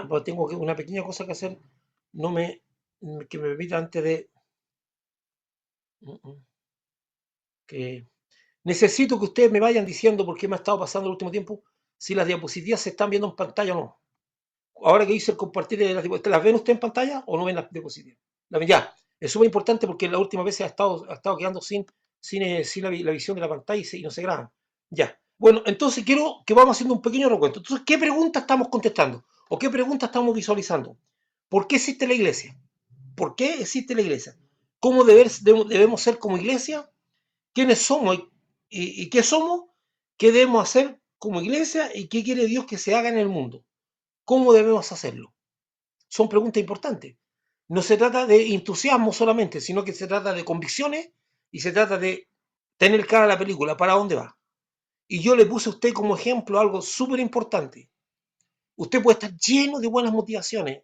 Pues tengo una pequeña cosa que hacer. No me, que me permita antes de... mm, mm, que necesito que ustedes me vayan diciendo por qué me ha estado pasando el último tiempo, si las diapositivas se están viendo en pantalla o no. Ahora que hice el compartir de las diapositivas, ¿las ven ustedes en pantalla o no ven las diapositivas? La ven ya. Es súper importante porque la última vez ha estado quedando sin la visión de la pantalla y no se graban. Ya. Bueno, entonces quiero que vamos haciendo un pequeño recuento. Entonces, ¿qué preguntas estamos contestando? ¿O qué preguntas estamos visualizando? ¿Por qué existe la iglesia? ¿Por qué existe la iglesia? ¿Cómo debemos ser como iglesia? ¿Quiénes somos y qué somos? ¿Qué debemos hacer como iglesia? ¿Y qué quiere Dios que se haga en el mundo? ¿Cómo debemos hacerlo? Son preguntas importantes. No se trata de entusiasmo solamente, sino que se trata de convicciones y se trata de tener clara la película, para dónde va. Y yo le puse a usted como ejemplo algo súper importante. Usted puede estar lleno de buenas motivaciones,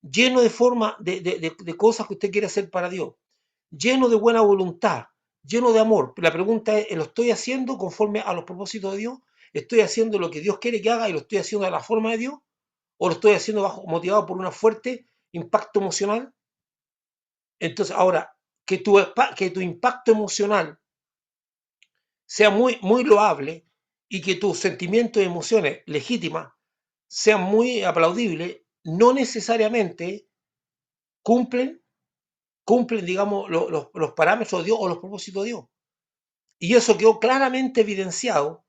lleno de forma de cosas que usted quiere hacer para Dios, lleno de buena voluntad, lleno de amor. La pregunta es, ¿lo estoy haciendo conforme a los propósitos de Dios? ¿Estoy haciendo lo que Dios quiere que haga y lo estoy haciendo de la forma de Dios? ¿O lo estoy haciendo motivado por un fuerte impacto emocional? Entonces, ahora, que tu impacto emocional sea muy, muy loable y que tus sentimientos y emociones legítimas sean muy aplaudibles, no necesariamente cumplen, digamos, los parámetros de Dios o los propósitos de Dios. Y eso quedó claramente evidenciado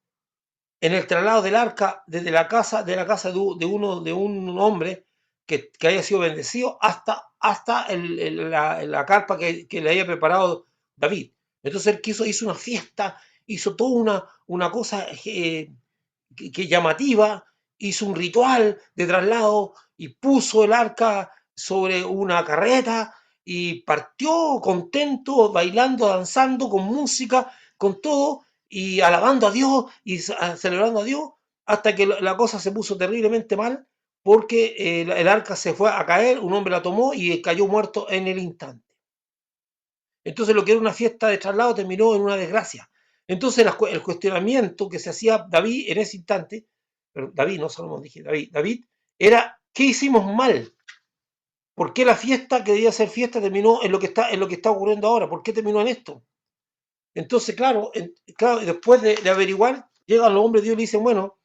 en el traslado del arca desde la casa de un hombre que haya sido bendecido hasta la carpa que le había preparado David. Entonces él hizo una fiesta, hizo toda una cosa que llamativa, hizo un ritual de traslado y puso el arca sobre una carreta y partió contento, bailando, danzando, con música, con todo, y alabando a Dios y celebrando a Dios, hasta que la cosa se puso terriblemente mal, porque el arca se fue a caer, un hombre la tomó y cayó muerto en el instante. Entonces lo que era una fiesta de traslado terminó en una desgracia. Entonces el cuestionamiento que se hacía David en ese instante, pero David, no Salomón, dije David, era ¿qué hicimos mal? ¿Por qué la fiesta que debía ser fiesta terminó en lo que está ocurriendo ahora? ¿Por qué terminó en esto? Entonces, claro, después de averiguar, llegan los hombres de Dios y le dicen, bueno,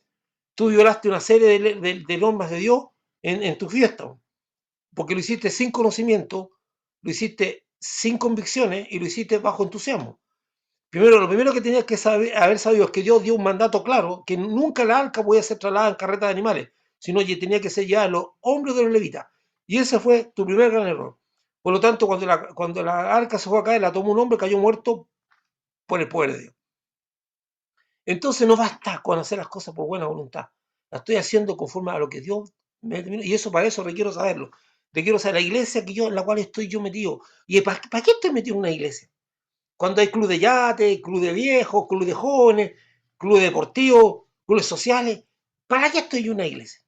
tú violaste una serie de normas de Dios en tu fiesta, porque lo hiciste sin conocimiento, lo hiciste sin convicciones y lo hiciste bajo entusiasmo. Lo primero que tenías que haber sabido es que Dios dio un mandato claro, que nunca la arca podía ser trasladada en carreta de animales, sino que tenía que ser ya los hombres de los levitas. Y ese fue tu primer gran error. Por lo tanto, cuando la arca se fue a caer, la tomó un hombre, cayó muerto por el poder de Dios. Entonces no basta con hacer las cosas por buena voluntad. La estoy haciendo conforme a lo que Dios me determinó. Y para eso requiero saberlo. Requiero saber la iglesia en la cual estoy yo metido. ¿Y para qué estoy metido en una iglesia? Cuando hay club de yate, club de viejos, club de jóvenes, club deportivo, clubes sociales. ¿Para qué estoy yo en una iglesia?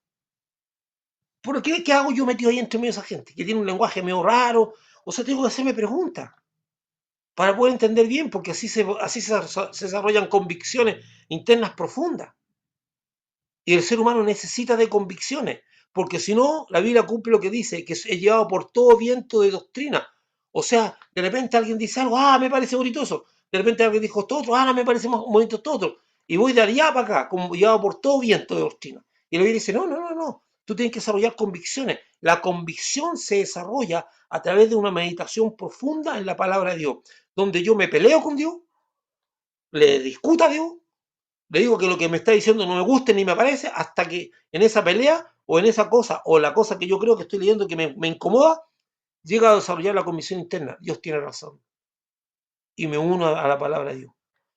¿Por qué hago yo metido ahí entre medio de esa gente que tiene un lenguaje medio raro? O sea, tengo que hacerme preguntas para poder entender bien, porque así se desarrollan convicciones internas profundas. Y el ser humano necesita de convicciones, porque si no, la Biblia cumple lo que dice, que es llevado por todo viento de doctrina. O sea, de repente alguien dice algo, me parece bonito eso. De repente alguien dijo esto otro, no me parece más bonito esto otro. Y voy de allá para acá, como llevado por todo viento de doctrina. Y la Biblia dice, no, no, no, no. Tú tienes que desarrollar convicciones. La convicción se desarrolla a través de una meditación profunda en la palabra de Dios, donde yo me peleo con Dios, le discuto a Dios, le digo que lo que me está diciendo no me gusta ni me parece, hasta que en esa pelea o en esa cosa, o la cosa que yo creo que estoy leyendo que me incomoda, llega a desarrollar la convicción interna. Dios tiene razón. Y me uno a la palabra de Dios.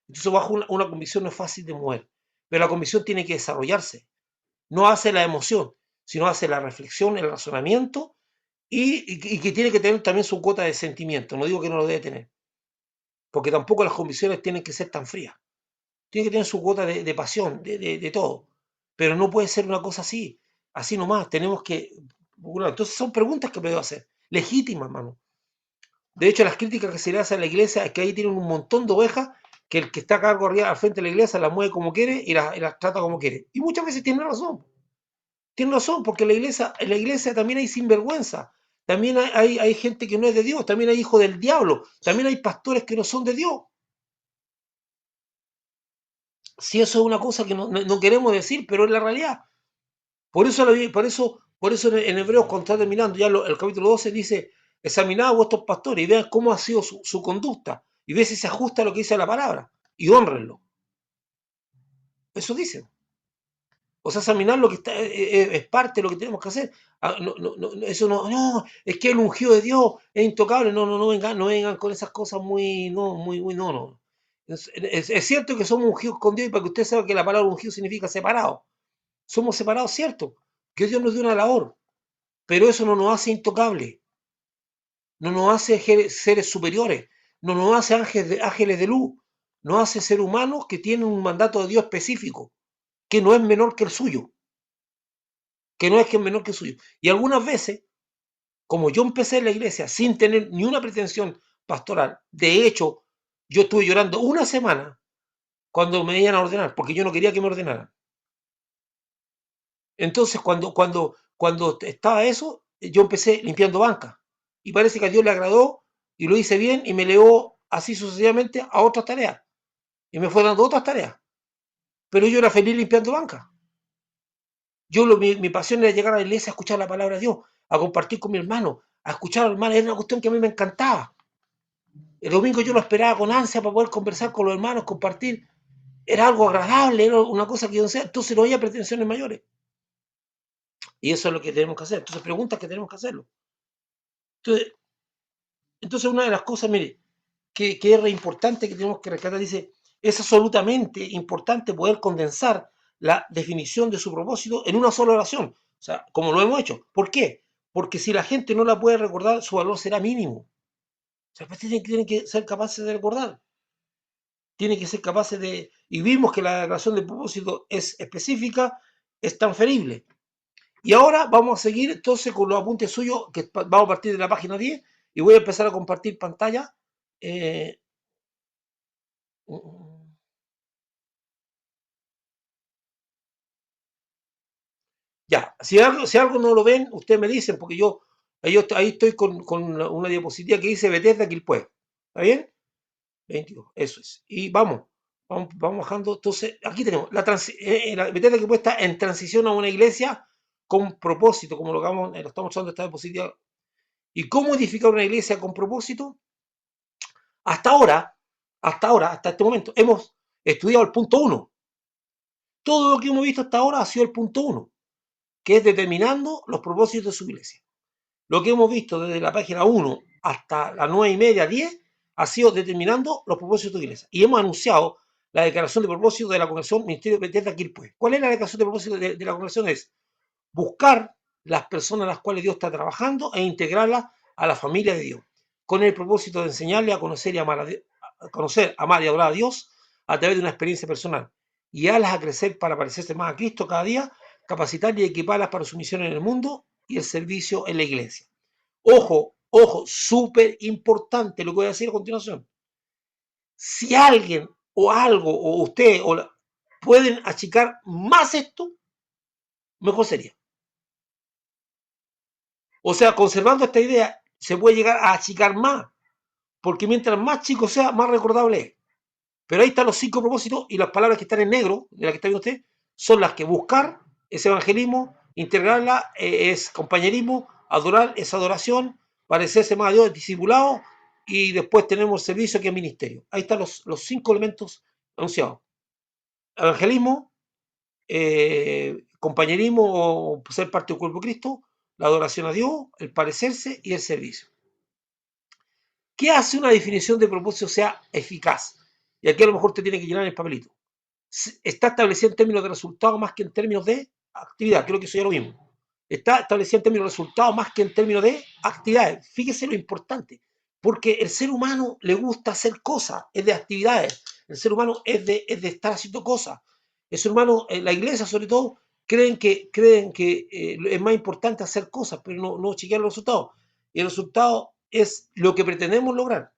Entonces, bajo una convicción no es fácil de mover, pero la convicción tiene que desarrollarse. No hace la emoción, sino hace la reflexión, el razonamiento y que tiene que tener también su cuota de sentimiento. No digo que no lo debe tener, porque tampoco las convicciones tienen que ser tan frías. Tiene que tener su cuota de pasión, de todo. Pero no puede ser una cosa así nomás. Tenemos que... Bueno, entonces son preguntas que puedo hacer, legítimas, hermano. De hecho, las críticas que se le hacen a la iglesia es que ahí tienen un montón de ovejas que el que está a cargo arriba, al frente de la iglesia la mueve como quiere y las trata como quiere. Y muchas veces tiene razón. Tiene razón, porque en la iglesia también hay sinvergüenza. También hay gente que no es de Dios, también hay hijos del diablo, también hay pastores que no son de Dios. Si eso es una cosa que no queremos decir, pero es la realidad. Por eso en Hebreos, cuando está terminando, ya el capítulo 12 dice, examinad a vuestros pastores y vean cómo ha sido su conducta, y vean si se ajusta a lo que dice la palabra, y honrenlo. Eso dice. O sea, examinar lo que está, es parte de lo que tenemos que hacer. Eso no, es que el ungido de Dios es intocable. No vengan con esas cosas no. Es cierto que somos ungidos con Dios, y para que usted sepa que la palabra ungido significa separado. Somos separados, cierto, que Dios nos dio una labor, pero eso no nos hace intocables, no nos hace seres superiores, no nos hace ángeles de luz, nos hace seres humanos que tienen un mandato de Dios específico, que no es menor que el suyo, que no es que es menor que el suyo. Y algunas veces, como yo empecé en la iglesia sin tener ni una pretensión pastoral, de hecho, yo estuve llorando una semana cuando me iban a ordenar, porque yo no quería que me ordenaran. Entonces, cuando estaba eso, yo empecé limpiando banca. Y parece que a Dios le agradó y lo hice bien y me elevó así sucesivamente a otras tareas. Y me fue dando otras tareas. Pero yo era feliz limpiando banca. Mi pasión era llegar a la iglesia a escuchar la palabra de Dios, a compartir con mi hermano, a escuchar a los hermanos. Era una cuestión que a mí me encantaba. El domingo yo lo esperaba con ansia para poder conversar con los hermanos, compartir. Era algo agradable, era una cosa que yo no sé. Entonces no había pretensiones mayores. Y eso es lo que tenemos que hacer. Entonces, preguntas que tenemos que hacerlo. Entonces, una de las cosas, mire, que es re importante que tenemos que rescatar, dice, es absolutamente importante poder condensar la definición de su propósito en una sola oración. O sea, como lo hemos hecho. ¿Por qué? Porque si la gente no la puede recordar, su valor será mínimo. O sea, pues tienen que ser capaces de recordar. Tienen que ser capaces de... Y vimos que la declaración de propósito es específica, es transferible. Y ahora vamos a seguir entonces con los apuntes suyos, que vamos a partir de la página 10 y voy a empezar a compartir pantalla. Eh, ya, si algo no lo ven, ustedes me dicen, porque ahí estoy con una diapositiva que dice Bethesda Quilpué. ¿Está bien? 22, eso es. Y vamos bajando. Entonces, aquí tenemos la Bethesda Quilpué está en transición a una iglesia con propósito, como lo estamos usando esta diapositiva. ¿Y cómo edificar una iglesia con propósito? Hasta este momento, hemos estudiado el punto 1. Todo lo que hemos visto hasta ahora ha sido el punto 1, que es determinando los propósitos de su iglesia. Lo que hemos visto desde la página 1 hasta las 9:30, 10, ha sido determinando los propósitos de su iglesia. Y hemos anunciado la declaración de propósito de la Congregación Ministerio de Bethesda Quilpué. ¿Cuál es la declaración de propósito de la Congregación? Es buscar las personas a las cuales Dios está trabajando e integrarlas a la familia de Dios, con el propósito de enseñarle a conocer y amar amar y adorar a Dios a través de una experiencia personal, y guiarlas a crecer para parecerse más a Cristo cada día, capacitarlas y equiparlas para su misión en el mundo y el servicio en la iglesia. Ojo, súper importante lo que voy a decir a continuación. Si alguien o algo o usted pueden achicar más esto, mejor sería. O sea, conservando esta idea, se puede llegar a achicar más, porque mientras más chico sea, más recordable es. Pero ahí están los 5 propósitos, y las palabras que están en negro, de las que está viendo usted, son las que buscar es evangelismo, integrarla es compañerismo, adorar es adoración, parecerse más a Dios es discipulado, y después tenemos el servicio que es ministerio. Ahí están los 5 elementos anunciados. Evangelismo, compañerismo o ser parte del cuerpo de Cristo, la adoración a Dios, el parecerse y el servicio. ¿Qué hace una definición de propósito sea eficaz? Y aquí a lo mejor te tiene que llenar el papelito. Está establecida en términos de resultados más que en términos de actividad. Creo que eso ya lo vimos. Está establecida en términos de resultados más que en términos de actividades. Fíjese lo importante, porque el ser humano le gusta hacer cosas, es de actividades. El ser humano es de estar haciendo cosas. El ser humano, la iglesia sobre todo, creen que es más importante hacer cosas, pero no chequear los resultados. Y el resultado es lo que pretendemos lograr.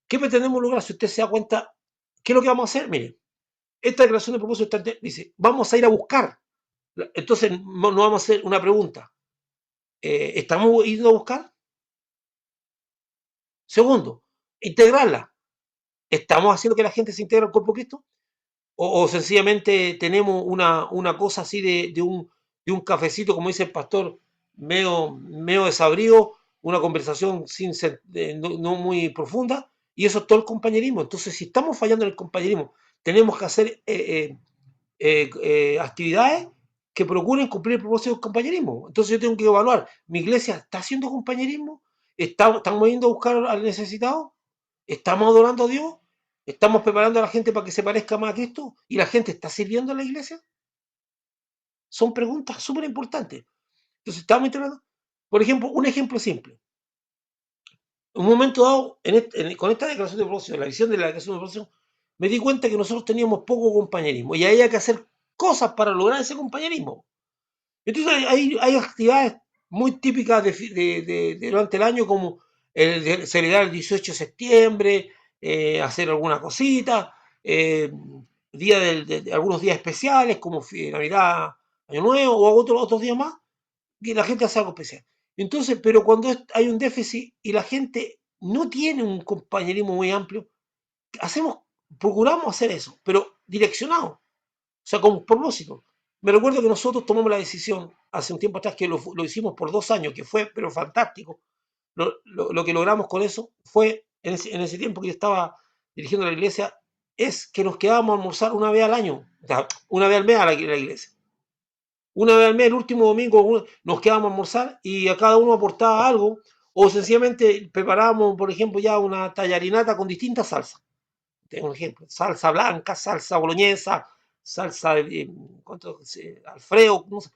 ¿Qué pretendemos lograr? Si usted se da cuenta, ¿qué es lo que vamos a hacer? Mire, esta declaración de propósito dice, vamos a ir a buscar. Entonces, no vamos a hacer una pregunta. ¿Estamos yendo a buscar? Segundo, integrarla. ¿Estamos haciendo que la gente se integre al cuerpo de Cristo? ¿O sencillamente tenemos una cosa así de un cafecito, como dice el pastor, medio desabrido, una conversación no muy profunda, y eso es todo el compañerismo? Entonces, si estamos fallando en el compañerismo, tenemos que hacer actividades que procuren cumplir el propósito del compañerismo. Entonces yo tengo que evaluar, ¿mi iglesia está haciendo compañerismo? ¿Estamos yendo a buscar al necesitado? ¿Estamos adorando a Dios? ¿Estamos preparando a la gente para que se parezca más a Cristo? ¿Y la gente está sirviendo a la iglesia? Son preguntas súper importantes. Entonces estamos integrando. Por ejemplo, un ejemplo simple. En un momento dado, con esta declaración de propósito, la visión de la declaración de propósito, me di cuenta que nosotros teníamos poco compañerismo y había que hacer cosas para lograr ese compañerismo. Entonces hay actividades muy típicas durante el año, como celebrar el 18 de septiembre, hacer alguna cosita, algunos días especiales como Navidad, Año Nuevo o otros días más, que la gente hace algo especial. Entonces, pero cuando hay un déficit y la gente no tiene un compañerismo muy amplio, procuramos hacer eso, pero direccionado, o sea, con propósito. Me recuerdo que nosotros tomamos la decisión hace un tiempo atrás, que lo hicimos por 2 años, que fue pero fantástico. Lo que logramos con eso fue, en ese tiempo que yo estaba dirigiendo la iglesia, es que nos quedábamos a almorzar una vez al año, o sea, una vez al mes a la iglesia. Una vez al mes, el último domingo, nos quedábamos a almorzar y a cada uno aportaba algo, o sencillamente preparábamos, por ejemplo, ya una tallarinata con distintas salsas. Tengo un ejemplo: salsa blanca, salsa boloñesa, salsa Alfredo. No sé.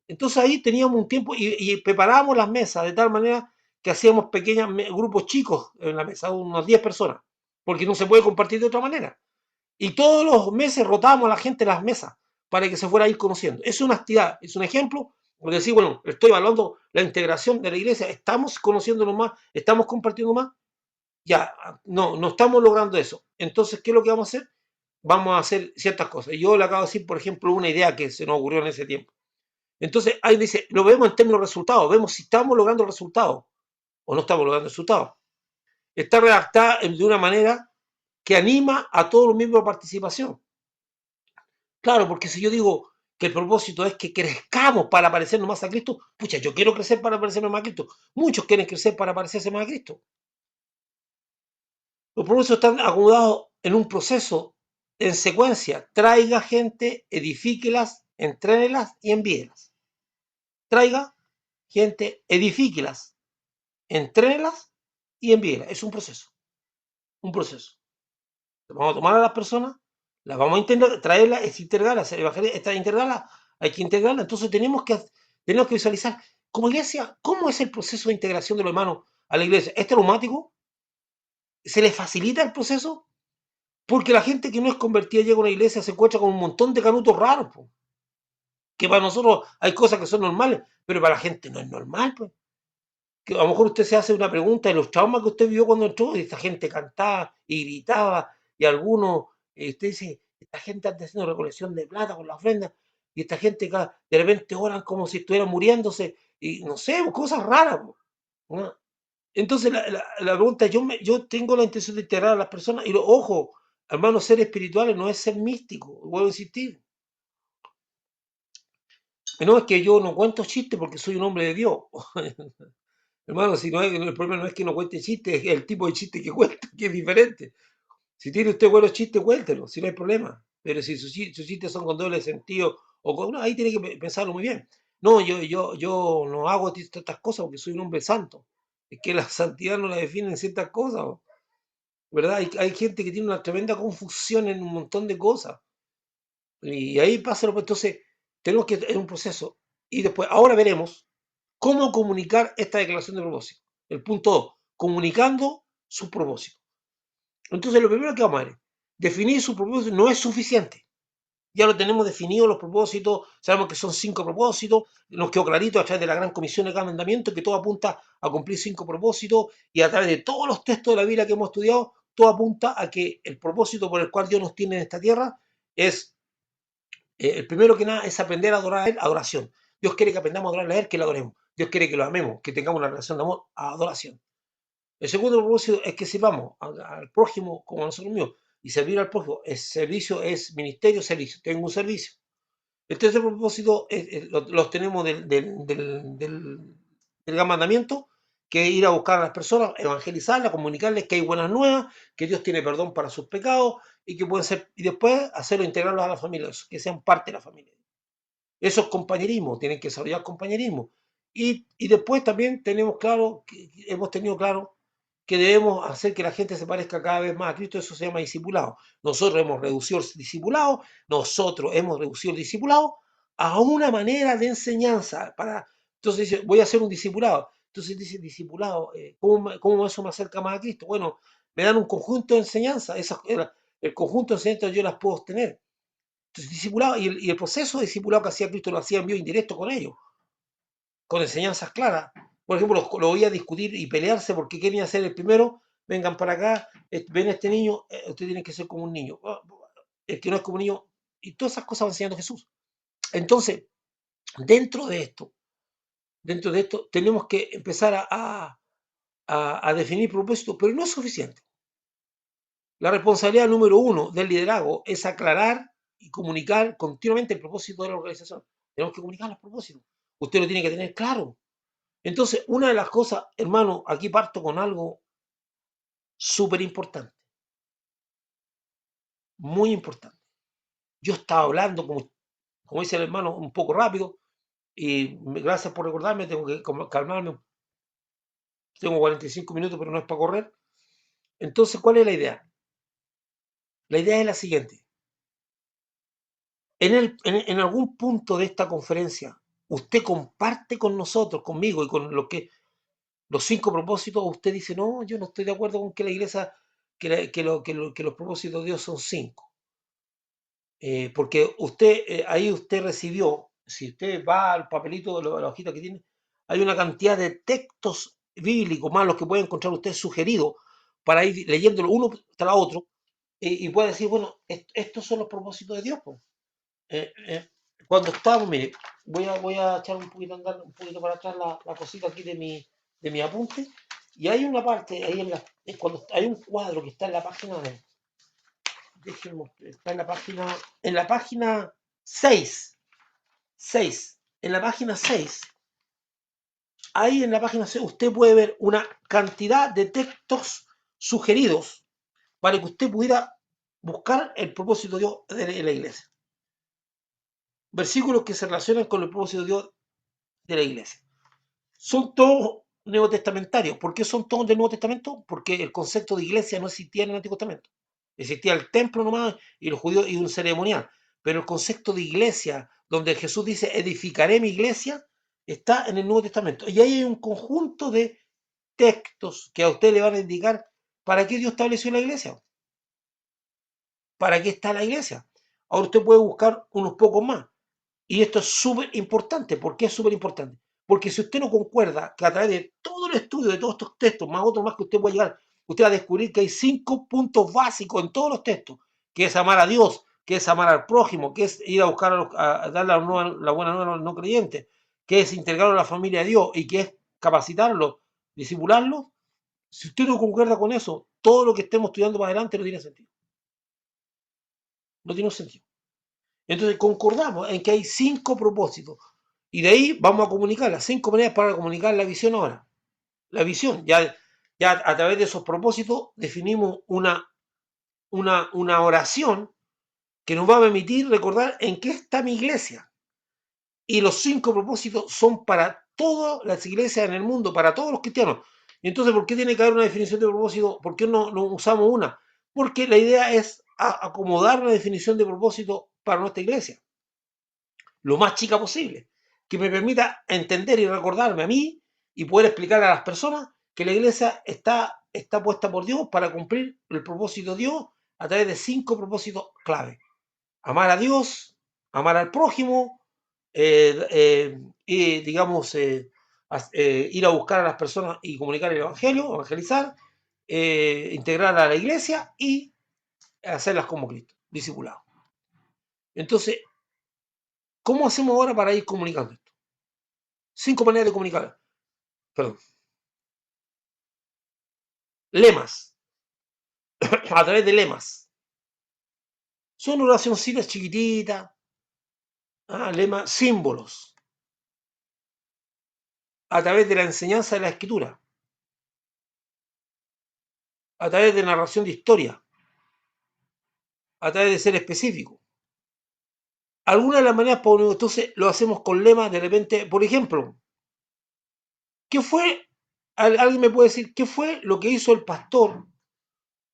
Entonces ahí teníamos un tiempo y preparábamos las mesas de tal manera que hacíamos pequeños grupos chicos en la mesa, unas 10 personas, porque no se puede compartir de otra manera. Y todos los meses rotábamos a la gente en las mesas para que se fuera a ir conociendo. Es una actividad, es un ejemplo de decir, bueno, estoy evaluando la integración de la iglesia, estamos conociéndonos más, estamos compartiendo más. Ya, no estamos logrando eso. Entonces, ¿qué es lo que vamos a hacer? Vamos a hacer ciertas cosas. Yo le acabo de decir, por ejemplo, una idea que se nos ocurrió en ese tiempo. Entonces, ahí dice, lo vemos en términos de resultados, vemos si estamos logrando resultados o no estamos logrando resultados. Está redactada de una manera que anima a todos los miembros a participación. Claro, porque si yo digo que el propósito es que crezcamos para parecernos más a Cristo, pucha, yo quiero crecer para parecerme más a Cristo. Muchos quieren crecer para parecerse más a Cristo. Los propósitos están acomodados en un proceso, en secuencia. Traiga gente, edifíquelas, entrénelas y envíelas. Traiga gente, edifíquelas, entrénelas y envíelas. Es un proceso. Un proceso. Vamos a tomar a las personas, las vamos a integrar, traerlas, es integrarlas, esta integrarlas, hay que integrarlas. Entonces tenemos que visualizar como iglesia cómo es el proceso de integración de los hermanos a la iglesia. ¿Es traumático? ¿Se les facilita el proceso? Porque la gente que no es convertida llega a una iglesia, se encuentra con un montón de canutos raros, po, que para nosotros hay cosas que son normales, pero para la gente no es normal, pues. Que a lo mejor usted se hace una pregunta de los traumas que usted vivió cuando entró, y esta gente cantaba y gritaba, y algunos, usted dice, esta gente anda haciendo recolección de plata con la ofrenda, y esta gente de repente oran como si estuvieran muriéndose, y no sé, cosas raras, ¿no? Entonces la pregunta es, yo tengo la intención de integrar a las personas, y ojo, hermanos, ser espirituales no es ser místico, vuelvo a insistir. No es que yo no cuento chistes porque soy un hombre de Dios. Hermano, si no el problema no es que no cuente chistes, es el tipo de chiste que cuenta, que es diferente. Si tiene usted buenos chistes, cuéntelo, si no hay problema. Pero si sus chistes son con doble sentido, no, ahí tiene que pensarlo muy bien. No, yo no hago estas cosas porque soy un hombre santo. Es que la santidad no la definen ciertas cosas, ¿verdad? Hay gente que tiene una tremenda confusión en un montón de cosas. Y ahí pasa entonces, tenemos que tener un proceso. Y después, ahora veremos cómo comunicar esta declaración de propósito. El punto 2, comunicando su propósito. Entonces, lo primero que vamos a ver, definir su propósito no es suficiente. Ya lo tenemos definido los propósitos, sabemos que son 5 propósitos, nos quedó clarito a través de la gran comisión de cada mandamiento que todo apunta a cumplir 5 propósitos, y a través de todos los textos de la Biblia que hemos estudiado, todo apunta a que el propósito por el cual Dios nos tiene en esta tierra es, el primero que nada, es aprender a adorar a Él, adoración. Dios quiere que aprendamos a adorarle a Él, que lo adoremos. Dios quiere que lo amemos, que tengamos una relación de amor, adoración. El segundo propósito es que sirvamos al prójimo como a nosotros mismos. Y servir al prójimo, servicio es ministerio, servicio. Tengo un servicio. El tercer propósito los tenemos del gran mandamiento, que es ir a buscar a las personas, evangelizarlas, comunicarles que hay buenas nuevas, que Dios tiene perdón para sus pecados y que pueden ser, y después hacerlo, integrarlos a la familia, que sean parte de la familia. Eso es compañerismo, tienen que desarrollar compañerismo. Y después también tenemos claro, hemos tenido claro que debemos hacer que la gente se parezca cada vez más a Cristo, eso se llama discipulado. Nosotros hemos reducido el discipulado a una manera de enseñanza. Entonces dice, voy a hacer un discipulado. Entonces dice, discipulado, ¿cómo eso me acerca más a Cristo? Bueno, me dan un conjunto de enseñanzas, el conjunto de enseñanzas yo las puedo tener. Entonces, discipulado, y el proceso de discipulado que hacía Cristo lo hacía en vivo indirecto con ellos, con enseñanzas claras. Por ejemplo, lo voy a discutir y pelearse porque quería ser el primero. Vengan para acá, ven a este niño, usted tiene que ser como un niño. El que no es como un niño, y todas esas cosas va enseñando Jesús. Entonces, dentro de esto, tenemos que empezar a definir propósitos, pero no es suficiente. La responsabilidad número uno del liderazgo es aclarar y comunicar continuamente el propósito de la organización. Tenemos que comunicar los propósitos. Usted lo tiene que tener claro. Entonces, una de las cosas, hermano, aquí parto con algo súper importante, muy importante. Yo estaba hablando, como dice el hermano, un poco rápido, y gracias por recordarme, tengo que calmarme. Tengo 45 minutos, pero no es para correr. Entonces, ¿cuál es la idea? La idea es la siguiente. En algún punto de esta conferencia, usted comparte con nosotros, conmigo y con los 5 propósitos, usted dice, no, yo no estoy de acuerdo con que la iglesia, que los propósitos de Dios son 5. Porque ahí usted recibió, si usted va al papelito, la hojita que tiene, hay una cantidad de textos bíblicos más los que puede encontrar usted sugeridos para ir leyéndolo uno tras otro y puede decir, bueno, estos son los propósitos de Dios. Pues. Eh, eh, cuando estamos, mire, voy a echar un poquito, andar un poquito para atrás la cosita aquí de mi apunte, y hay una parte, ahí cuando hay un cuadro que está en la página está en la página 6, en la página 6, ahí en la página 6 usted puede ver una cantidad de textos sugeridos para que usted pudiera buscar el propósito de Dios de la iglesia. Versículos que se relacionan con el propósito de Dios de la iglesia. Son todos neotestamentarios. ¿Por qué son todos del Nuevo Testamento? Porque el concepto de iglesia no existía en el Antiguo Testamento. Existía el templo nomás y los judíos y un ceremonial. Pero el concepto de iglesia, donde Jesús dice, edificaré mi iglesia, está en el Nuevo Testamento. Y ahí hay un conjunto de textos que a usted le van a indicar para qué Dios estableció la iglesia. ¿Para qué está la iglesia? Ahora usted puede buscar unos pocos más. Y esto es súper importante. ¿Por qué es súper importante? Porque si usted no concuerda que a través de todo el estudio de todos estos textos, más otros más que usted puede llegar, usted va a descubrir que hay 5 puntos básicos en todos los textos, que es amar a Dios, que es amar al prójimo, que es ir a buscar a dar la buena nueva a los no creyentes, que es integrarlo a la familia de Dios y que es capacitarlo, disipularlo. Si usted no concuerda con eso, todo lo que estemos estudiando para adelante no tiene sentido. No tiene sentido. Entonces concordamos en que hay 5 propósitos y de ahí vamos a comunicar las 5 maneras para comunicar la visión ahora. La visión, ya a través de esos propósitos definimos una oración que nos va a permitir recordar en qué está mi iglesia. Y los 5 propósitos son para todas las iglesias en el mundo, para todos los cristianos. Y entonces, ¿por qué tiene que haber una definición de propósito? ¿Por qué no usamos una? Porque la idea es acomodar la definición de propósito para nuestra iglesia lo más chica posible, que me permita entender y recordarme a mí y poder explicar a las personas que la iglesia está puesta por Dios para cumplir el propósito de Dios a través de 5 propósitos clave. Amar a Dios, amar al prójimo, y digamos, ir a buscar a las personas y comunicar el evangelio, evangelizar, integrar a la iglesia y hacerlas como Cristo, discipulado. Entonces, ¿cómo hacemos ahora para ir comunicando esto? 5 maneras de comunicar. Perdón. Lemas. A través de lemas. Son oracioncitas chiquititas. Lemas, símbolos. A través de la enseñanza de la escritura. A través de narración de historia. A través de ser específico. Algunas de las maneras, entonces lo hacemos con lemas de repente, por ejemplo, ¿qué fue? ¿Alguien me puede decir qué fue lo que hizo el pastor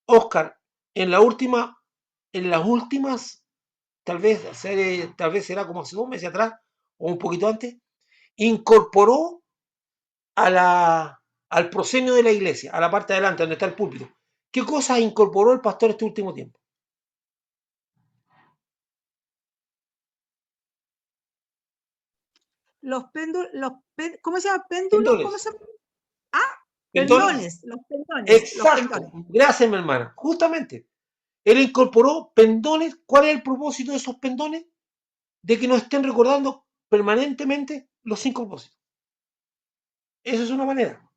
Oscar en las últimas, tal vez será como hace 2 meses atrás o un poquito antes, incorporó al proscenio de la iglesia, a la parte de adelante donde está el púlpito? ¿Qué cosas incorporó el pastor este último tiempo? Los péndulos, ¿cómo se llama? ¿Péndulos? ¿Cómo Pendones. se llama? Ah, ¿Pendones? los pendones. Exacto. Gracias, mi hermana. Justamente. Él incorporó pendones. ¿Cuál es el propósito de esos pendones? De que nos estén recordando permanentemente los 5 propósitos. Esa es una manera.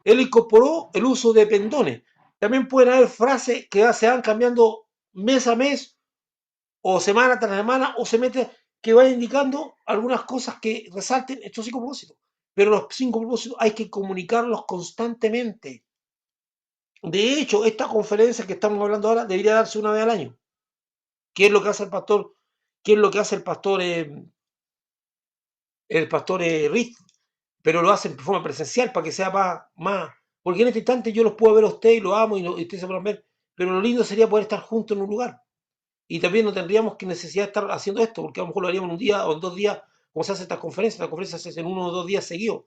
Él incorporó el uso de pendones. También pueden haber frases que se van cambiando mes a mes o semana tras semana o se mete que va indicando algunas cosas que resalten estos 5 propósitos. Pero los 5 propósitos hay que comunicarlos constantemente. De hecho, esta conferencia que estamos hablando ahora debería darse una vez al año. ¿Qué es lo que hace el pastor? ¿Qué es lo que hace el pastor Rick? Pero lo hacen de forma presencial para que sea más. Porque en este instante yo los puedo ver a usted y lo amo y ustedes se pueden ver, pero lo lindo sería poder estar juntos en un lugar. Y también no tendríamos que necesidad de estar haciendo esto, porque a lo mejor lo haríamos en un día o en 2 días, como se hace estas conferencias. Las conferencias se hacen 1 o 2 días seguidos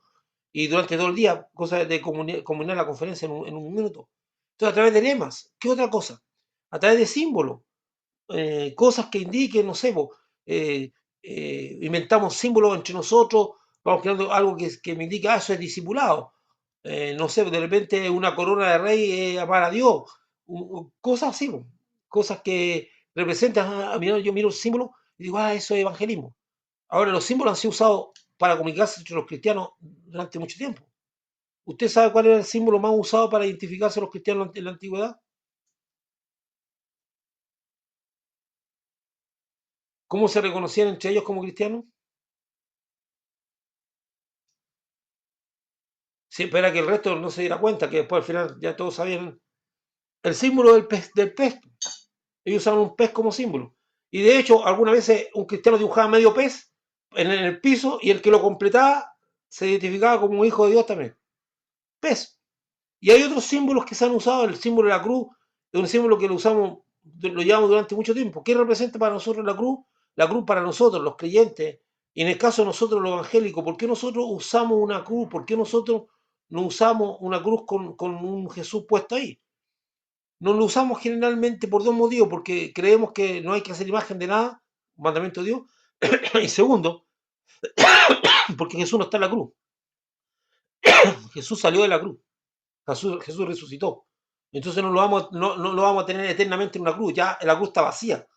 y durante todo el día, cosa de combinar la conferencia en un minuto. Entonces, a través de lemas, ¿qué otra cosa? A través de símbolos, cosas que indiquen, no sé, inventamos símbolos entre nosotros, vamos creando algo que me indica, eso es discipulado. No sé, de repente una corona de rey es amar a Dios, cosas así, cosas que representan, yo miro el símbolo y digo, eso es evangelismo. Ahora, los símbolos han sido usados para comunicarse entre los cristianos durante mucho tiempo. ¿Usted sabe cuál era el símbolo más usado para identificarse a los cristianos en la antigüedad? ¿Cómo se reconocían entre ellos como cristianos? Sí, para que el resto no se diera cuenta, que después al final ya todos sabían el símbolo del pez. Ellos usaban un pez como símbolo. Y de hecho, algunas veces un cristiano dibujaba medio pez en el piso y el que lo completaba se identificaba como un hijo de Dios también. Pez. Y hay otros símbolos que se han usado. El símbolo de la cruz es un símbolo que lo llevamos durante mucho tiempo. ¿Qué representa para nosotros la cruz? La cruz para nosotros, los creyentes, y en el caso de nosotros los evangélicos, ¿por qué nosotros usamos una cruz? ¿Por qué nosotros no usamos una cruz con un Jesús puesto ahí? No lo usamos generalmente por 2 motivos, porque creemos que no hay que hacer imagen de nada, mandamiento de Dios, y segundo, porque Jesús no está en la cruz. Jesús salió de la cruz. Jesús resucitó. Entonces no lo vamos a tener eternamente en una cruz. Ya la cruz está vacía.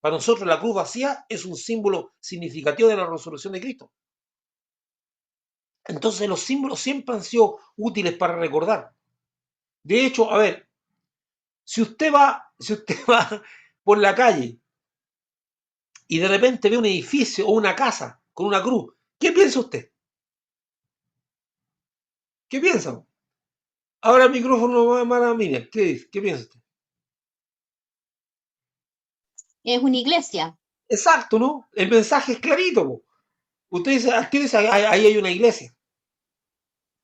Para nosotros la cruz vacía es un símbolo significativo de la resurrección de Cristo. Entonces los símbolos siempre han sido útiles para recordar. De hecho, a ver, si usted va por la calle y de repente ve un edificio o una casa con una cruz, ¿qué piensa usted? ¿Qué piensa? Ahora el micrófono, Mara Miriam, ¿qué piensa usted? Es una iglesia. Exacto, ¿no? El mensaje es clarito, po. Usted dice, ahí hay una iglesia.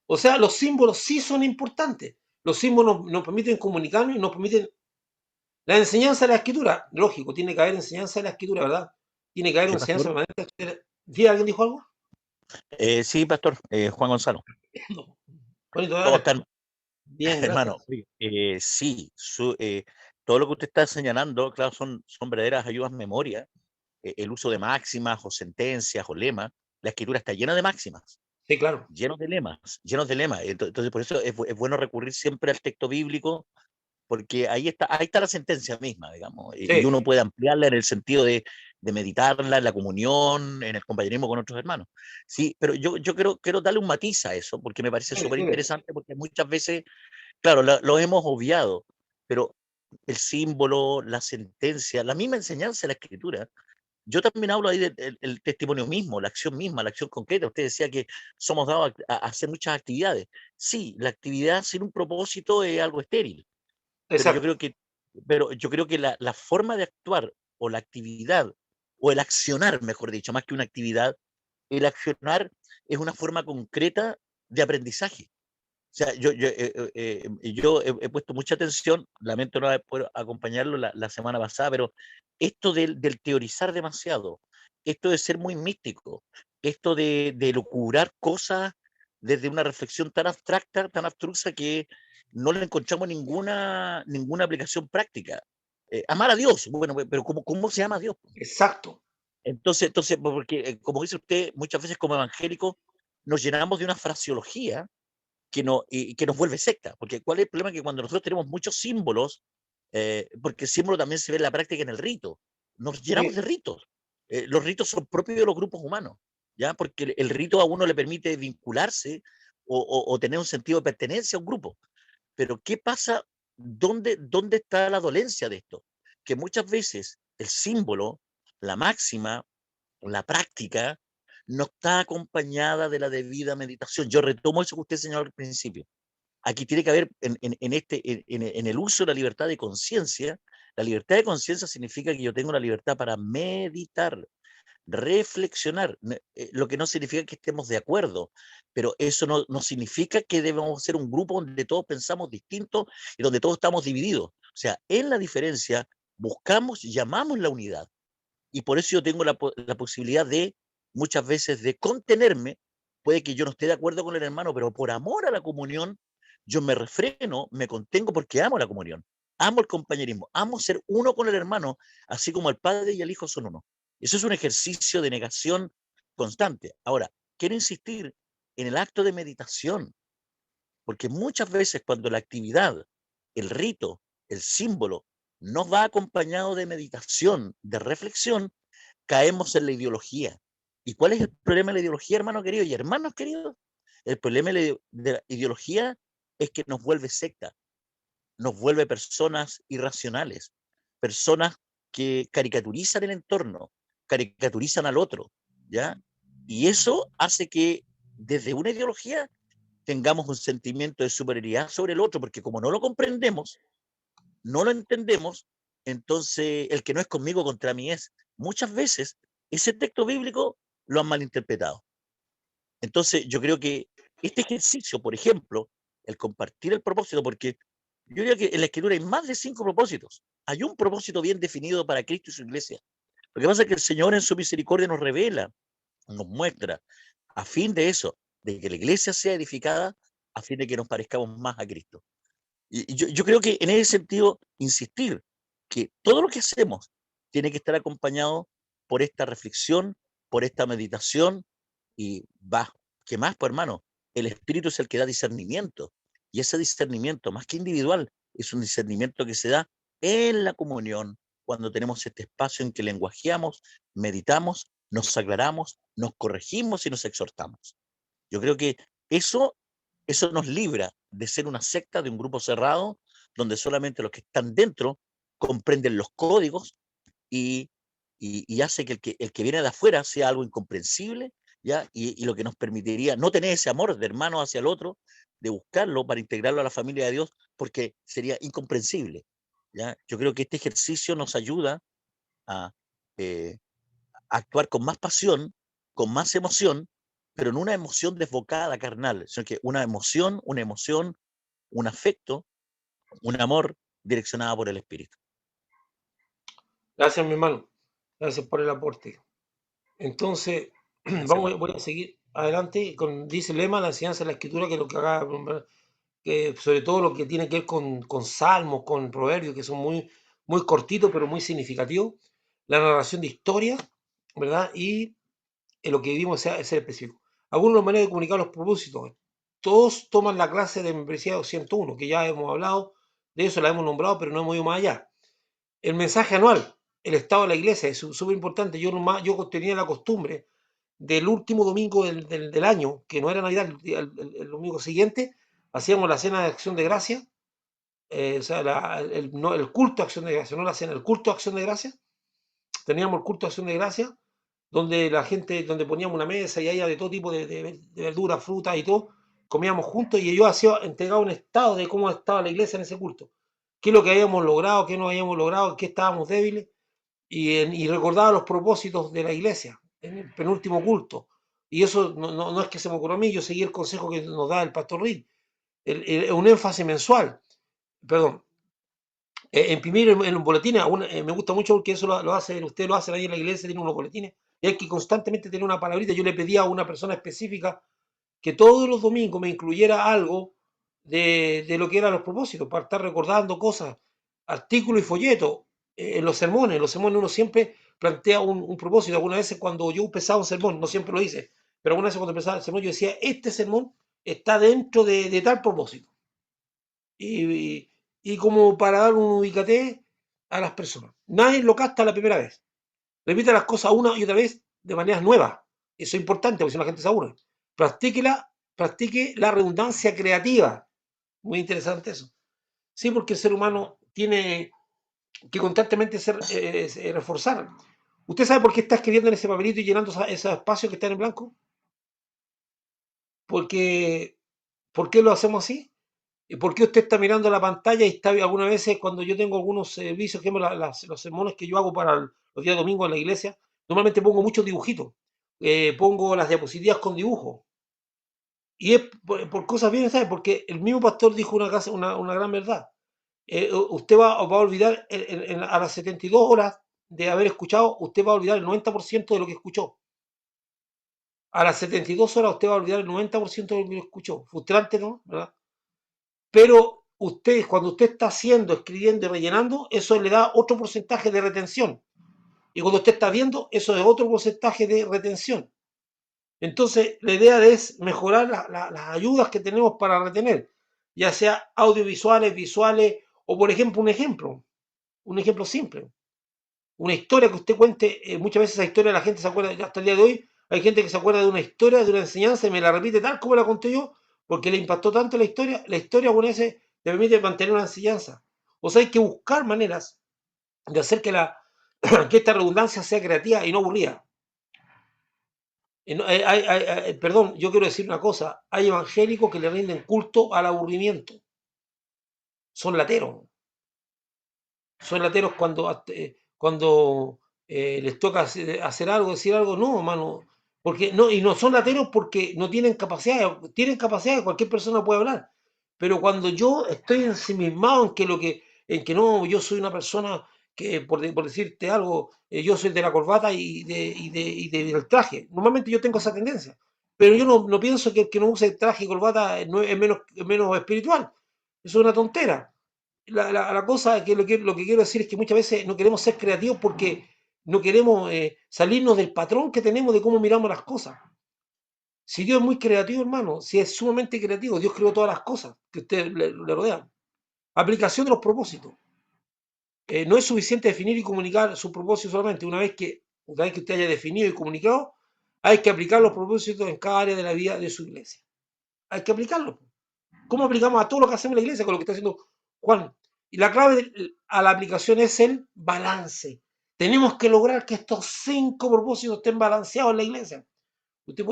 O sea, los símbolos sí son importantes. Los símbolos nos permiten comunicarnos y nos permiten la enseñanza de la escritura. Lógico, tiene que haber enseñanza de la escritura, ¿verdad? Tiene que haber Sí, enseñanza pastor. permanente. ¿Sí, alguien dijo algo? Sí, pastor, Juan Gonzalo. No. Bonito, ¿Cómo están, bien, hermano? gracias. Sí, todo lo que usted está señalando, claro, son verdaderas ayudas memoria. El uso de máximas o sentencias o lemas. La escritura está llena de máximas. Sí, claro. llenos de lemas, llenos de lemas. Entonces, por eso es bueno recurrir siempre al texto bíblico, porque ahí está la sentencia misma, digamos, y Sí, uno puede ampliarla en el sentido de meditarla en la comunión, en el compañerismo con otros hermanos. Sí, pero yo quiero darle un matiz a eso, porque me parece dime, súper dime. interesante, porque muchas veces, claro, lo hemos obviado, pero el símbolo, la sentencia, la misma enseñanza de la Escritura. Yo también hablo ahí del testimonio mismo, la acción concreta. Usted decía que somos dados a hacer muchas actividades. Sí, la actividad sin un propósito es algo estéril, pero yo Exacto, creo que, la forma de actuar o la actividad o el accionar, mejor dicho, más que una actividad, el accionar es una forma concreta de aprendizaje. O sea, yo he puesto mucha atención, lamento no haber podido acompañarlo la semana pasada, pero esto del teorizar demasiado, esto de ser muy místico, esto de locubrar cosas desde una reflexión tan abstracta, tan abstrusa, que no le encontramos ninguna aplicación práctica. Amar a Dios, bueno, pero ¿cómo se ama a Dios? exacto. Entonces, porque como dice usted, muchas veces como evangélicos nos llenamos de una fraseología que nos vuelve secta. Porque ¿cuál es el problema? Que cuando nosotros tenemos muchos símbolos, porque el símbolo también se ve en la práctica en el rito, nos llenamos Sí, de ritos. Los ritos son propios de los grupos humanos, ¿ya? Porque el rito a uno le permite vincularse o tener un sentido de pertenencia a un grupo. Pero ¿qué pasa? ¿Dónde está la dolencia de esto? Que muchas veces el símbolo, la máxima, la práctica, no está acompañada de la debida meditación. Yo retomo eso que usted señaló al principio. Aquí tiene que haber, en el uso de la libertad de conciencia, la libertad de conciencia significa que yo tengo la libertad para meditar, reflexionar, lo que no significa que estemos de acuerdo, pero eso no significa que debemos ser un grupo donde todos pensamos distinto y donde todos estamos divididos. O sea, en la diferencia buscamos, llamamos la unidad. Y por eso yo tengo la posibilidad de, muchas veces, de contenerme. Puede que yo no esté de acuerdo con el hermano, pero por amor a la comunión, yo me refreno, me contengo porque amo la comunión, amo el compañerismo, amo ser uno con el hermano, así como el Padre y el Hijo son uno. Eso es un ejercicio de negación constante. Ahora, quiero insistir en el acto de meditación, porque muchas veces cuando la actividad, el rito, el símbolo, no va acompañado de meditación, de reflexión, caemos en la ideología. ¿Y cuál es el problema de la ideología, hermano querido y hermanos queridos? El problema de la ideología es que nos vuelve secta, nos vuelve personas irracionales, personas que caricaturizan el entorno, caricaturizan al otro, ¿ya? Y eso hace que desde una ideología tengamos un sentimiento de superioridad sobre el otro, porque como no lo comprendemos, no lo entendemos, entonces el que no es conmigo contra mí es. Muchas veces ese texto bíblico lo han malinterpretado. Entonces yo creo que este ejercicio, por ejemplo, el compartir el propósito, porque yo diría que en la Escritura hay más de 5 propósitos. Hay un propósito bien definido para Cristo y su iglesia. Lo que pasa es que el Señor en su misericordia nos revela, nos muestra, a fin de eso, de que la iglesia sea edificada, a fin de que nos parezcamos más a Cristo. Y yo creo que en ese sentido, insistir que todo lo que hacemos tiene que estar acompañado por esta reflexión, por esta meditación, y va, ¿qué más, pues hermano? El Espíritu es el que da discernimiento, y ese discernimiento, más que individual, es un discernimiento que se da en la comunión, cuando tenemos este espacio en que lenguajeamos, meditamos, nos aclaramos, nos corregimos y nos exhortamos. Yo creo que eso, eso nos libra de ser una secta, de un grupo cerrado, donde solamente los que están dentro comprenden los códigos y, y hace que el que viene de afuera sea algo incomprensible, ¿ya? Y lo que nos permitiría no tener ese amor de hermano hacia el otro, de buscarlo para integrarlo a la familia de Dios, porque sería incomprensible, ¿ya? Yo creo que este ejercicio nos ayuda a, eh, actuar con más pasión, con más emoción, pero no una emoción desbocada, carnal, sino que una emoción, un afecto, un amor direccionado por el Espíritu. Gracias, mi hermano. Gracias por el aporte. Entonces, Gracias, hermano. voy a seguir adelante con, dice el lema, la enseñanza de la Escritura, que es lo que acaba de nombrar, que sobre todo lo que tiene que ver con salmos, con proverbios, que son muy, muy cortitos, pero muy significativos. La narración de historia, ¿verdad? Y en lo que vivimos es ser específico. algunas maneras de comunicar los propósitos. Todos toman la clase de membresía 101, que ya hemos hablado de eso, la hemos nombrado, pero no hemos ido más allá. El mensaje anual, el estado de la iglesia, es súper importante. Yo tenía la costumbre del último domingo del año, que no era Navidad, el domingo siguiente, hacíamos la cena de acción de gracia, o sea, el culto de acción de gracia, no la cena, el culto de acción de gracia. Teníamos el culto de acción de gracia, donde la gente, donde poníamos una mesa y había de todo tipo de verduras, frutas y todo, comíamos juntos y yo entregaba un estado de cómo estaba la iglesia en ese culto, qué es lo que habíamos logrado, qué no habíamos logrado, qué estábamos débiles, y recordaba los propósitos de la iglesia en el penúltimo culto. Y eso no es que se me ocurrió a mí, yo seguí el consejo que nos da el pastor Reed, un énfasis mensual, perdón, imprimir en los boletines, me gusta mucho porque eso lo hacen, ustedes lo hacen ahí en la iglesia, tienen unos boletines, y hay que constantemente tener una palabrita. Yo le pedí a una persona específica que todos los domingos me incluyera algo de lo que eran los propósitos, para estar recordando cosas, artículos y folletos. En los sermones uno siempre plantea un propósito. Algunas veces cuando yo empezaba un sermón, no siempre lo hice, pero algunas veces cuando empezaba el sermón yo decía, este sermón está dentro de tal propósito. Y como para dar un ubicate a las personas. Nadie lo capta la primera vez. Repite las cosas una y otra vez de maneras nuevas. Eso es importante porque si no la gente se aburre. Practique la redundancia creativa. Muy interesante eso. Sí, porque el ser humano tiene que constantemente reforzar. ¿Usted sabe por qué está escribiendo en ese papelito y llenando esos espacios que están en blanco? Porque, ¿por qué lo hacemos así? ¿Por qué usted está mirando la pantalla y está algunas veces cuando yo tengo algunos servicios, que los sermones que yo hago para los días domingos en la iglesia, normalmente pongo muchos dibujitos, pongo las diapositivas con dibujos. Y es por cosas bien, ¿sabes? Porque el mismo pastor dijo una gran verdad. Usted va a olvidar a las 72 horas de haber escuchado, usted va a olvidar el 90% de lo que escuchó. A las 72 horas usted va a olvidar el 90% de lo que escuchó. Frustrante, ¿no? ¿Verdad? Pero cuando usted está haciendo, escribiendo y rellenando, eso le da otro porcentaje de retención. Y cuando usted está viendo, eso es otro porcentaje de retención. Entonces, la idea es mejorar las ayudas que tenemos para retener, ya sea audiovisuales, visuales, o por ejemplo, un ejemplo simple. Una historia que usted cuente, muchas veces esa historia la gente se acuerda, hasta el día de hoy, hay gente que se acuerda de una historia, de una enseñanza y me la repite tal como la conté yo, porque le impactó tanto la historia con ese te permite mantener una enseñanza. O sea, hay que buscar maneras de hacer que esta redundancia sea creativa y no aburrida. Perdón, yo quiero decir una cosa, hay evangélicos que le rinden culto al aburrimiento. Son lateros. Son lateros cuando les toca hacer algo, decir algo, no, hermano, porque no, y no son lateros porque no tienen capacidad, cualquier persona puede hablar, pero cuando yo estoy ensimismado en que no, yo soy una persona que, por decirte algo, yo soy de la corbata del traje, normalmente yo tengo esa tendencia, pero yo no pienso que el que no use traje y corbata es menos espiritual, eso es una tontera. La cosa que lo que quiero decir es que muchas veces no queremos ser creativos porque no queremos salirnos del patrón que tenemos de cómo miramos las cosas. Si Dios es muy creativo, hermano, si es sumamente creativo, Dios creó todas las cosas que usted le rodean. Aplicación de los propósitos. No es suficiente definir y comunicar su propósito solamente. Una vez que usted haya definido y comunicado, hay que aplicar los propósitos en cada área de la vida de su iglesia. Hay que aplicarlos. ¿Cómo aplicamos a todo lo que hacemos en la iglesia con lo que está haciendo Juan? Y la clave a la aplicación es el balance. Tenemos que lograr que estos 5 propósitos estén balanceados en la iglesia. Usted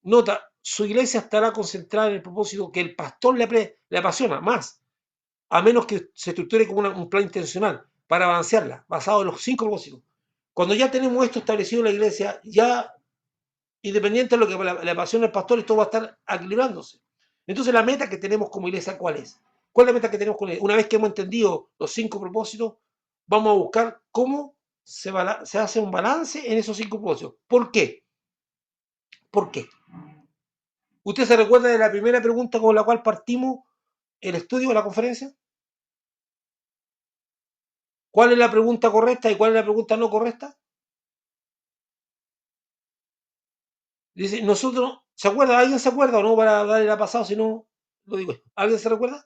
nota, su iglesia estará concentrada en el propósito que el pastor le apasiona más, a menos que se estructure como un plan intencional para balancearla, basado en los 5 propósitos. Cuando ya tenemos esto establecido en la iglesia, ya independiente de lo que le apasiona al pastor, esto va a estar equilibrándose. Entonces, la meta que tenemos como iglesia, ¿cuál es? ¿Cuál es la meta que tenemos con la iglesia? Una vez que hemos entendido los 5 propósitos, vamos a buscar cómo se hace un balance en esos 5 propósitos. ¿Por qué? ¿Por qué? ¿Usted se recuerda de la primera pregunta con la cual partimos el estudio de la conferencia? ¿Cuál es la pregunta correcta y cuál es la pregunta no correcta? Dice, nosotros, ¿se acuerda? ¿Alguien se acuerda o no? Para darle la pasada, si no, lo digo. ¿Alguien se recuerda?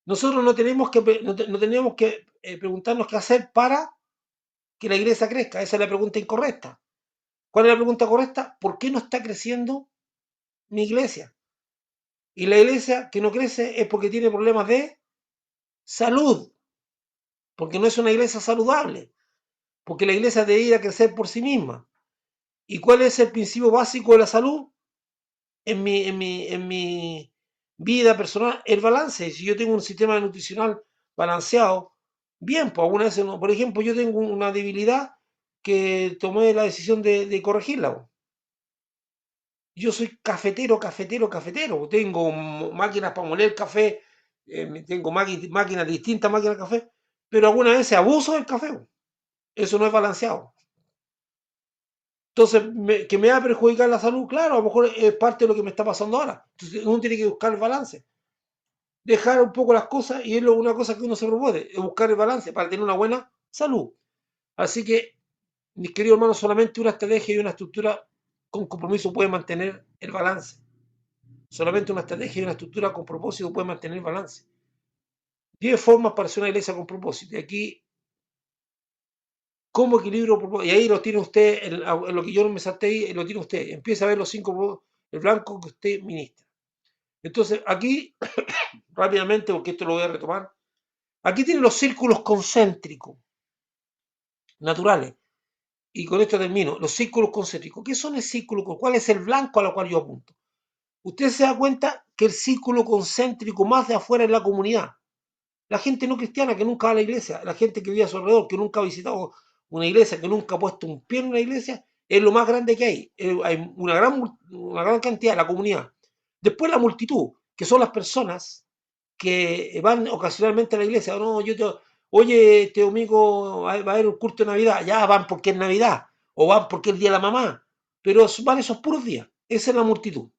Nosotros no tenemos que, no tenemos que preguntarnos qué hacer para que la iglesia crezca. Esa es la pregunta incorrecta. ¿Cuál es la pregunta correcta? ¿Por qué no está creciendo mi iglesia? Y la iglesia que no crece es porque tiene problemas de salud, porque no es una iglesia saludable, porque la iglesia debería crecer por sí misma. ¿Y cuál es el principio básico de la salud? En mi vida personal, el balance. Si yo tengo un sistema nutricional balanceado, bien, pues alguna vez, por ejemplo, yo tengo una debilidad que tomé la decisión de corregirla. Yo soy cafetero, cafetero, cafetero. Tengo máquinas para moler café, tengo máquinas, distintas máquinas de café, pero alguna vez se abuso del café. Eso no es balanceado. Entonces, que me va a perjudicar la salud, claro, a lo mejor es parte de lo que me está pasando ahora. Entonces, uno tiene que buscar el balance. Dejar un poco las cosas, y es una cosa que uno se propone, es buscar el balance para tener una buena salud. Así que, mis queridos hermanos, solamente una estrategia y una estructura con compromiso puede mantener el balance. Solamente una estrategia y una estructura con propósito puede mantener el balance. 10 formas para ser una iglesia con propósito. Y aquí, ¿cómo equilibrio propósito? Y ahí lo tiene usted, en lo que yo no me salté ahí, lo tiene usted. Empieza a ver los 5, el blanco que usted ministra. Entonces, aquí, rápidamente, porque esto lo voy a retomar, aquí tiene los círculos concéntricos, naturales. Y con esto termino. Los círculos concéntricos. ¿Qué son el círculo? ¿Cuál es el blanco a lo cual yo apunto? Usted se da cuenta que el círculo concéntrico más de afuera es la comunidad. La gente no cristiana que nunca va a la iglesia, la gente que vive a su alrededor, que nunca ha visitado una iglesia, que nunca ha puesto un pie en una iglesia, es lo más grande que hay. Hay una gran cantidad de la comunidad. Después la multitud, que son las personas que van ocasionalmente a la iglesia. No, oye, este domingo va a haber un culto de Navidad. Ya van porque es Navidad, o van porque es el día de la mamá. Pero van esos puros días. Esa es la multitud.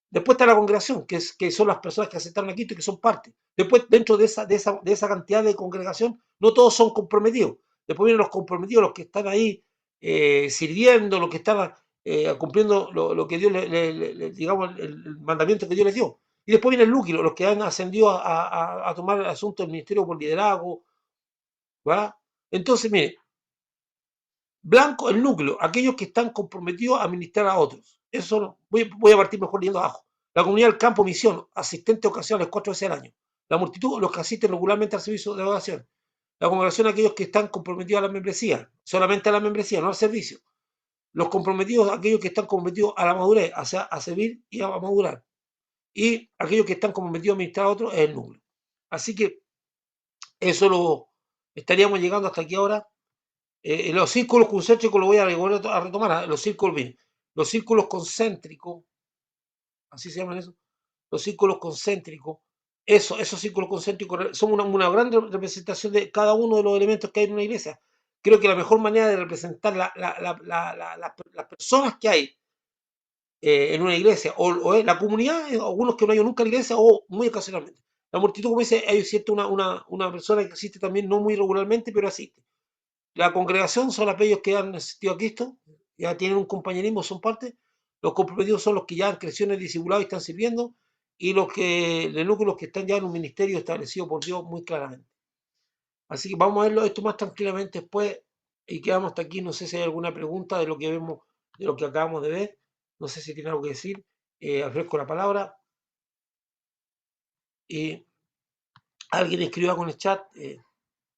Después está la congregación, que son las personas que aceptaron a Cristo y que son parte. Después, dentro de esa cantidad de congregación, no todos son comprometidos. Después vienen los comprometidos, los que están ahí sirviendo, los que están cumpliendo lo que Dios, digamos, el mandamiento que Dios les dio. Y después viene el núcleo, los que han ascendido a tomar el asunto del ministerio por liderazgo. ¿Va? Entonces, mire, blanco, el núcleo, aquellos que están comprometidos a ministrar a otros. Eso voy a partir mejor leyendo abajo. La comunidad del campo, misión, asistentes ocasionales 4 veces al año. La multitud, los que asisten regularmente al servicio de oración. La congregación, aquellos que están comprometidos a la membresía, solamente a la membresía, no al servicio. Los comprometidos, aquellos que están comprometidos a la madurez, o sea, a servir y a madurar. Y aquellos que están comprometidos a ministrar a otros es el núcleo. Así que eso lo estaríamos llegando hasta aquí ahora. Los círculos concéntricos lo voy a retomar, los círculos concéntricos, así se llaman eso, los círculos concéntricos, esos círculos concéntricos son una gran representación de cada uno de los elementos que hay en una iglesia. Creo que la mejor manera de representar las personas que hay en una iglesia, o la comunidad, algunos que no hay nunca en la iglesia, o muy ocasionalmente. La multitud, como dice, hay cierta una persona que existe también, no muy regularmente, pero existe. La congregación son aquellos que han asistido a Cristo, ya tienen un compañerismo, son parte. Los comprometidos son los que ya han crecido en el discipulado y están sirviendo. Y los que están ya en un ministerio establecido por Dios muy claramente. Así que vamos a verlo esto más tranquilamente después y quedamos hasta aquí. No sé si hay alguna pregunta de lo que vemos, de lo que acabamos de ver. No sé si tiene algo que decir. Ofrezco la palabra. Y alguien escriba con el chat.